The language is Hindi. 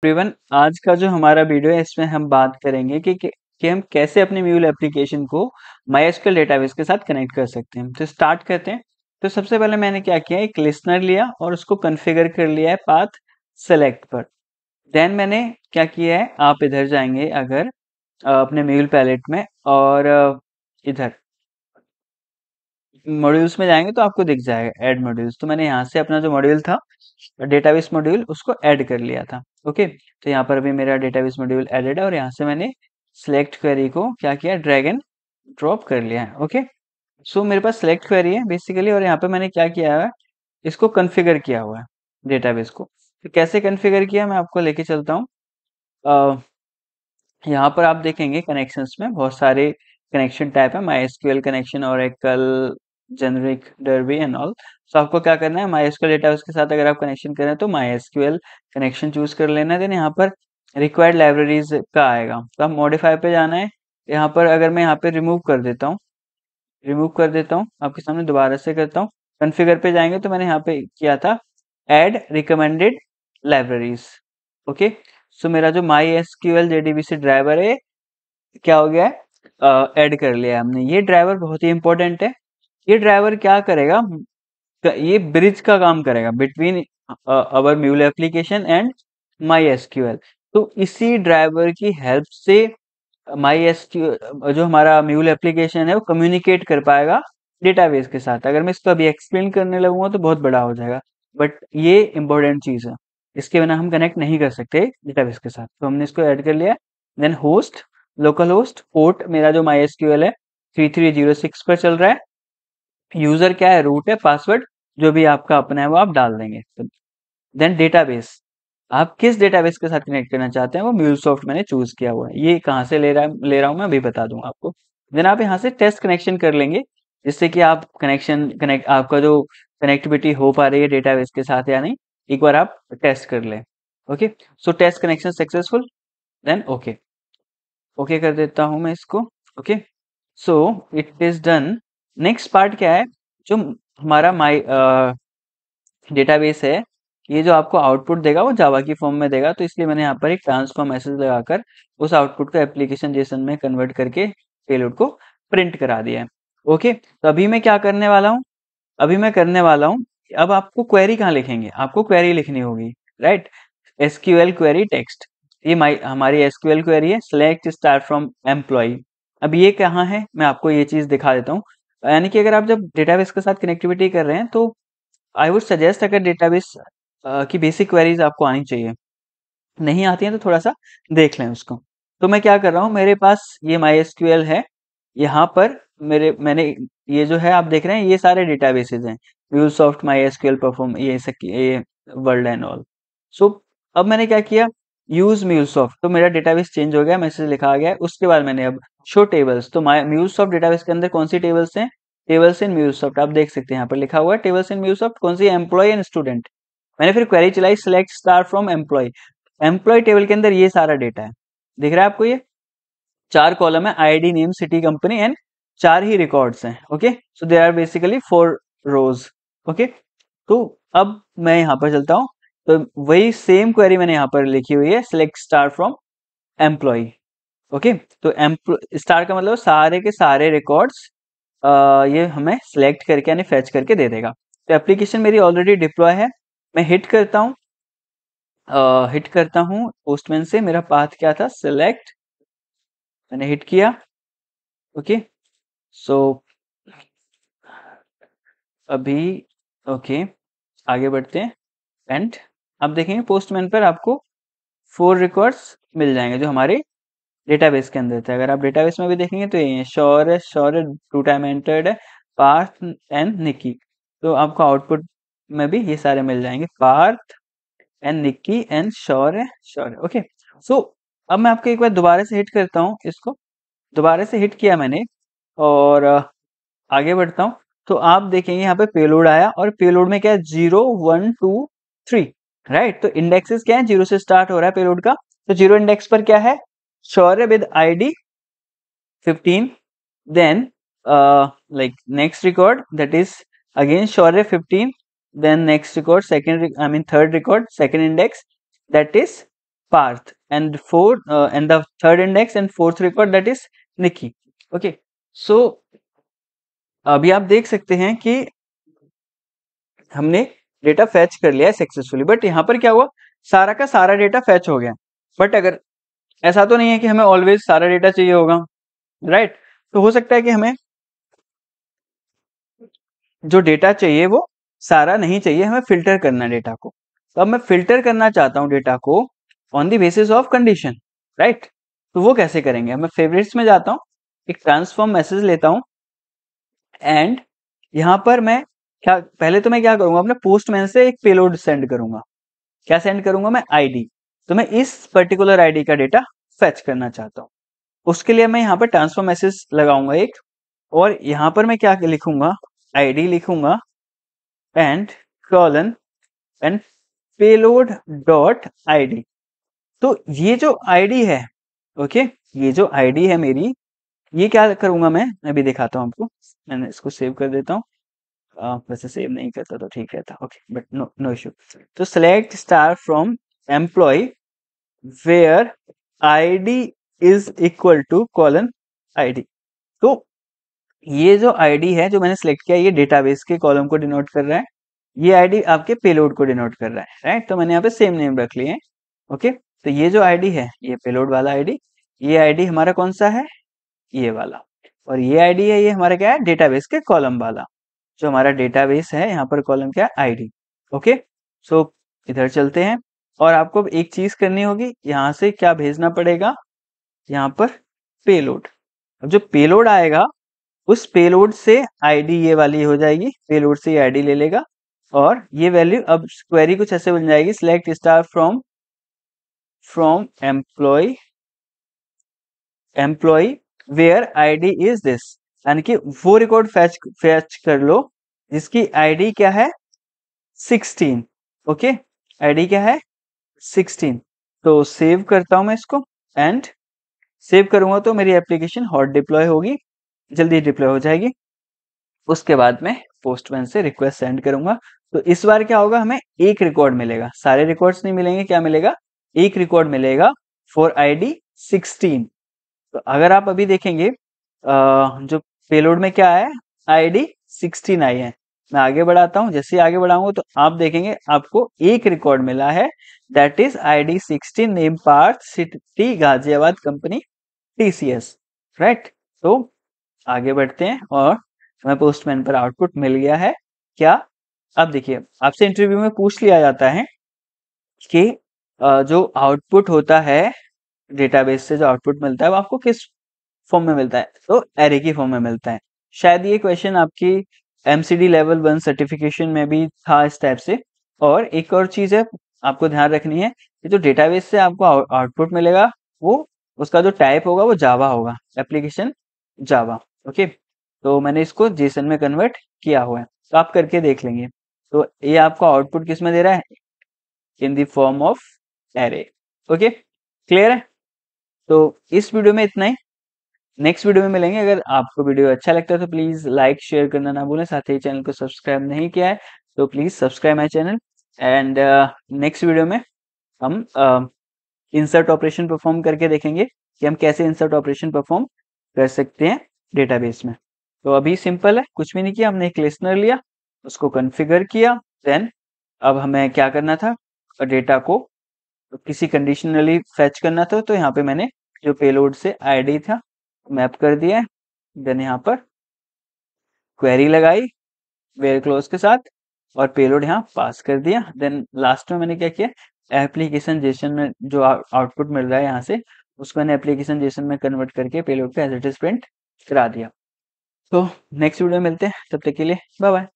एवरीवन, आज का जो हमारा वीडियो है इसमें हम बात करेंगे कि हम कैसे अपने म्यूल एप्लीकेशन को MySQL डेटाबेस के साथ कनेक्ट कर सकते हैं। तो स्टार्ट करते हैं। तो सबसे पहले मैंने क्या किया, एक लिसनर लिया और उसको कॉन्फ़िगर कर लिया है पाथ सेलेक्ट पर। देन मैंने क्या किया है, आप इधर जाएंगे अगर अपने म्यूल पैलेट में और इधर मॉड्यूल्स में जाएंगे तो आपको दिख जाएगा ऐड मॉड्यूल्स। तो मैंने यहाँ से अपना जो मॉड्यूल था डेटाबेस मॉड्यूल उसको ऐड कर लिया था। ओके, तो यहाँ पर अभी मेरा डेटाबेस मॉड्यूल एडेड है और यहाँ से मैंने सिलेक्ट क्वेरी को क्या किया, ड्रैग एंड ड्रॉप कर लिया है। ओके, सो मेरे पास सिलेक्ट क्वेरी है बेसिकली और यहाँ पे मैंने क्या किया है, इसको कॉन्फ़िगर किया हुआ है डेटाबेस को। तो कैसे कॉन्फ़िगर किया मैं आपको लेके चलता हूँ। यहाँ पर आप देखेंगे कनेक्शंस में बहुत सारे कनेक्शन टाइप है, MySQL connection, Oracle, generic, derby and all. तो आपको क्या करना है, MySQL डेटाबेस के साथ अगर आप कनेक्शन कर रहे हैं तो MySQL कनेक्शन चूज कर लेना है। देन यहाँ पर रिक्वायर्ड लाइब्रेरीज का आएगा तो आप मॉडिफाई पे जाना है। यहाँ पर अगर मैं यहाँ पे रिमूव कर देता हूँ आपके सामने दोबारा से करता हूँ। कॉन्फ़िगर पे जाएंगे तो मैंने यहाँ पे किया था ऐड रिकमेंडेड लाइब्रेरीज। ओके, सो मेरा जो MySQL JDBC ड्राइवर है क्या हो गया है, ऐड कर लिया है हमने। ये ड्राइवर बहुत ही इंपॉर्टेंट है। ये ड्राइवर क्या करेगा, ये ब्रिज का काम करेगा between our mule application and MySQL। तो इसी ड्राइवर की हेल्प से MySQL जो हमारा म्यूल एप्लीकेशन है वो कम्युनिकेट कर पाएगा डेटाबेस के साथ। अगर मैं इसको अभी एक्सप्लेन करने लगूंगा तो बहुत बड़ा हो जाएगा, बट ये इंपॉर्टेंट चीज है, इसके बिना हम कनेक्ट नहीं कर सकते डेटाबेस के साथ। तो हमने इसको ऐड कर लिया। Then host, local host, port मेरा जो MySQL है 3306 पर चल रहा है। यूजर क्या है, रूट है, पासवर्ड जो भी आपका अपना है वो आप डाल देंगे। देन डेटाबेस, आप किस डेटाबेस के साथ कनेक्ट करना चाहते हैं वो म्यूलसॉफ्ट मैंने चूज किया हुआ है। ये कहाँ से ले रहा हूँ मैं अभी बता दूंगा आपको। देन आप यहाँ से टेस्ट कनेक्शन कर लेंगे जिससे कि आप कनेक्ट आपका जो कनेक्टिविटी हो पा रही है डेटाबेस के साथ या नहीं, एक बार आप टेस्ट कर लें। Okay, so test connection successful. Then okay, okay कर देता हूँ मैं इसको। Okay, so it is done. Next part क्या है, जो हमारा माई डेटाबेस है, ये जो आपको आउटपुट देगा वो जावा की फॉर्म में देगा। तो इसलिए मैंने यहाँ पर एक ट्रांसफॉर्म मैसेज लगाकर उस आउटपुट को एप्लीकेशन जेसन में कन्वर्ट करके पेलोड को प्रिंट करा दिया है। ओके, तो अभी मैं क्या करने वाला हूँ, अभी मैं करने वाला हूँ, अब आपको क्वेरी कहाँ लिखेंगे, आपको क्वेरी लिखनी होगी, राइट। SQL क्वेरी टेक्स्ट, ये हमारी SQL क्वेरी है, सेलेक्ट स्टार फ्रॉम एम्प्लॉय। अब ये कहाँ है मैं आपको ये चीज दिखा देता हूँ। यानी कि अगर आप जब डेटाबेस के साथ कनेक्टिविटी कर रहे हैं तो आई वुड सजेस्ट, अगर डेटाबेस की बेसिक क्वेरीज आपको आनी चाहिए, नहीं आती हैं तो थोड़ा सा देख लें उसको। तो मैं क्या कर रहा हूँ, मेरे पास ये MySQL है, यहाँ पर मैंने ये जो है आप देख रहे हैं ये सारे डेटाबेसेस हैं, MuleSoft, MySQL, परफॉर्म, ये वर्ल्ड एंड ऑल। सो अब मैंने क्या किया, यूज MuleSoft, तो मेरा डेटाबेस चेंज हो गया, मैसेज लिखा आ गया है। उसके बाद मैंने अब शो टेबल्स, तो MuleSoft डेटाबेस के अंदर कौन सी टेबल्स हैं, टेबल्स इन MuleSoft, आप देख सकते हैं यहाँ पर लिखा हुआ है टेबल्स इन MuleSoft, कौन सी, एम्प्लॉय एंड स्टूडेंट। मैंने फिर क्वेरी चलाई, select star from employ. Employ table के अंदर ये सारा डेटा है, दिख रहा है आपको, ये 4 कॉलम है, ID, name, city, company and 4 ही रिकॉर्ड्स हैं। Okay, so there are basically 4 rows. Okay, तो अब मैं यहाँ पर चलता हूँ, तो वही सेम क्वेरी मैंने यहाँ पर लिखी हुई है, select star from employ. Okay, तो स्टार का मतलब सारे के सारे रिकॉर्ड्स ये हमें सिलेक्ट करके यानी फेच करके दे देगा। तो एप्लीकेशन मेरी ऑलरेडी डिप्लॉय है, मैं हिट करता हूँ पोस्टमैन से, मेरा पाथ क्या था, सिलेक्ट, मैंने हिट किया। ओके, सो अभी ओके आगे बढ़ते हैं। एंड आप देखेंगे पोस्टमैन पर आपको 4 रिकॉर्ड्स मिल जाएंगे जो हमारे डेटाबेस के अंदर थे। अगर आप डेटाबेस में भी देखेंगे तो ये शौर्य 2 टाइम एंटर्ड है, पार्थ एंड निक्की। तो आपको आउटपुट में भी ये सारे मिल जाएंगे, Parth and Nikki and Shaurya. Okay, so अब मैं आपको एक बार दोबारा से हिट करता हूँ, इसको दोबारा से हिट किया मैंने और आगे बढ़ता हूँ। तो आप देखेंगे यहाँ पे पेलोड आया और पेलोड में क्या है, 0 1 2 3, राइट। तो इंडेक्सेस क्या है, 0 से स्टार्ट हो रहा है पेलोड का। तो 0 इंडेक्स पर क्या है, Shaurya with ID 15, then like next record that is again Shaurya 15, then next record second, I mean third record second index that is Parth and and the third index and fourth record that is Nikki. Okay, so अभी आप देख सकते हैं कि हमने डेटा फैच कर लिया है सक्सेसफुली, बट यहाँ पर क्या हुआ, सारा का सारा डेटा फैच हो गया। बट अगर ऐसा तो नहीं है कि हमें ऑलवेज सारा डेटा चाहिए होगा, राइट? तो हो सकता है कि हमें जो डेटा चाहिए वो सारा नहीं चाहिए, हमें फिल्टर करना है डेटा को। तो अब मैं फिल्टर करना चाहता हूँ डेटा को on the basis of condition, right? तो वो कैसे करेंगे? मैं फेवरेट्स में जाता हूँ, एक ट्रांसफॉर्म मैसेज लेता हूँ एंड यहाँ पर मैं पहले तो मैं क्या करूंगा, अपने पोस्टमैन से एक पेलोड सेंड करूंगा। क्या सेंड करूंगा मैं? आईडी। तो मैं इस पर्टिकुलर आईडी का डेटा फेच करना चाहता हूँ। उसके लिए मैं यहाँ पर ट्रांसफर मैसेज लगाऊंगा एक, और यहाँ पर मैं क्या लिखूंगा, आईडी लिखूंगा and colon and payload dot ID. तो ये जो आईडी है, ओके, ये जो आईडी है मेरी, ये क्या करूंगा मैं अभी दिखाता हूँ आपको। मैंने इसको सेव कर देता हूँ, वैसे सेव नहीं करता तो ठीक रहता, ओके, बट नो इशू। तो select star from employ where ID is equal to colon ID. तो ये जो आईडी है जो मैंने सेलेक्ट किया, ये डेटाबेस के कॉलम को डिनोट कर रहा है, ये आईडी आपके पेलोड को डिनोट कर रहा है, राइट? तो मैंने यहाँ पे सेम नेम रख लिए, ओके। तो ये जो आईडी है, ये पेलोड वाला आईडी, ये आईडी हमारा कौन सा है? ये वाला। और ये आईडी है, ये हमारा क्या है? डेटाबेस के कॉलम वाला। जो हमारा डेटाबेस है, यहाँ पर कॉलम क्या है? आईडी। ओके, सो इधर चलते हैं, और आपको एक चीज करनी होगी, यहाँ से क्या भेजना पड़ेगा, यहाँ पर पेलोड। अब जो पेलोड आएगा, उस पेलोड से आईडी ये वाली हो जाएगी, पेलोड से ये आईडी ले लेगा, और ये वैल्यू, अब क्वेरी कुछ ऐसे बन जाएगी, select star from employ where ID is this, यानी कि वो रिकॉर्ड फैच कर लो जिसकी आईडी क्या है? 16। ओके, आईडी क्या है? 16। तो सेव करता हूं मैं इसको, एंड सेव करूंगा तो मेरी एप्लीकेशन हॉट डिप्लॉय होगी, जल्दी डिप्लॉय हो जाएगी। उसके बाद मैं पोस्टमैन से रिक्वेस्ट सेंड करूंगा। तो इस बार क्या होगा, हमें एक रिकॉर्ड मिलेगा, सारे रिकॉर्ड्स नहीं मिलेंगे। क्या मिलेगा? एक रिकॉर्ड मिलेगा फॉर आईडी 16। तो अगर आप अभी देखेंगे, जो पेलोड में क्या है, आईडी 16 आई है। मैं आगे बढ़ाता हूं, जैसे ही आगे बढ़ाऊंगा तो आप देखेंगे आपको एक रिकॉर्ड मिला है, that is ID 16, name Parth, city Ghaziabad, company TCS, right? तो आगे बढ़ते हैं, और हमें पोस्टमैन पर आउटपुट मिल गया है। क्या? अब देखिए, आपसे इंटरव्यू में पूछ लिया जाता है कि जो आउटपुट होता है डेटाबेस से, जो आउटपुट मिलता है वो आपको किस फॉर्म में मिलता है? तो एरे की फॉर्म में मिलता है। शायद ये क्वेश्चन आपकी एमसीडी लेवल 1 सर्टिफिकेशन में भी था इस टाइप से। और एक और चीज है आपको ध्यान रखनी है कि जो डेटाबेस से आपको आउटपुट मिलेगा, वो उसका जो टाइप होगा वो जावा होगा, एप्लीकेशन जावा। ओके, तो मैंने इसको जेसन में कन्वर्ट किया हुआ है, तो आप करके देख लेंगे। तो ये आपको आउटपुट किस में दे रहा है? In the form of array. Okay, clear है? तो इस वीडियो में इतना ही, नेक्स्ट वीडियो में मिलेंगे। अगर आपको वीडियो अच्छा लगता है तो प्लीज लाइक शेयर करना ना भूलें, साथ ही चैनल को सब्सक्राइब नहीं किया है तो please subscribe my channel. And next video में हम इंसर्ट ऑपरेशन परफॉर्म करके देखेंगे कि हम कैसे इंसर्ट ऑपरेशन परफॉर्म कर सकते हैं डेटाबेस में। तो अभी सिंपल है, कुछ भी नहीं किया, हमने एक लिस्नर लिया, उसको कॉन्फ़िगर किया, देन अब हमें क्या करना था, डेटा को किसी कंडीशनली फैच करना था। तो यहाँ पे मैंने जो पेलोड से आईडी था मैप कर दिया है, देन यहाँ पर क्वेरी लगाई वेयर क्लोज के साथ, और पेलोड यहाँ पास कर दिया। देन लास्ट में मैंने क्या किया, एप्लीकेशन जेसन में जो आउटपुट मिल रहा है यहाँ से, उसको मैंने एप्लीकेशन जेसन में कन्वर्ट करके पेलोड पे एज इट इज प्रिंट करा दिया। तो नेक्स्ट वीडियो में मिलते हैं, तब तक के लिए बाय बाय।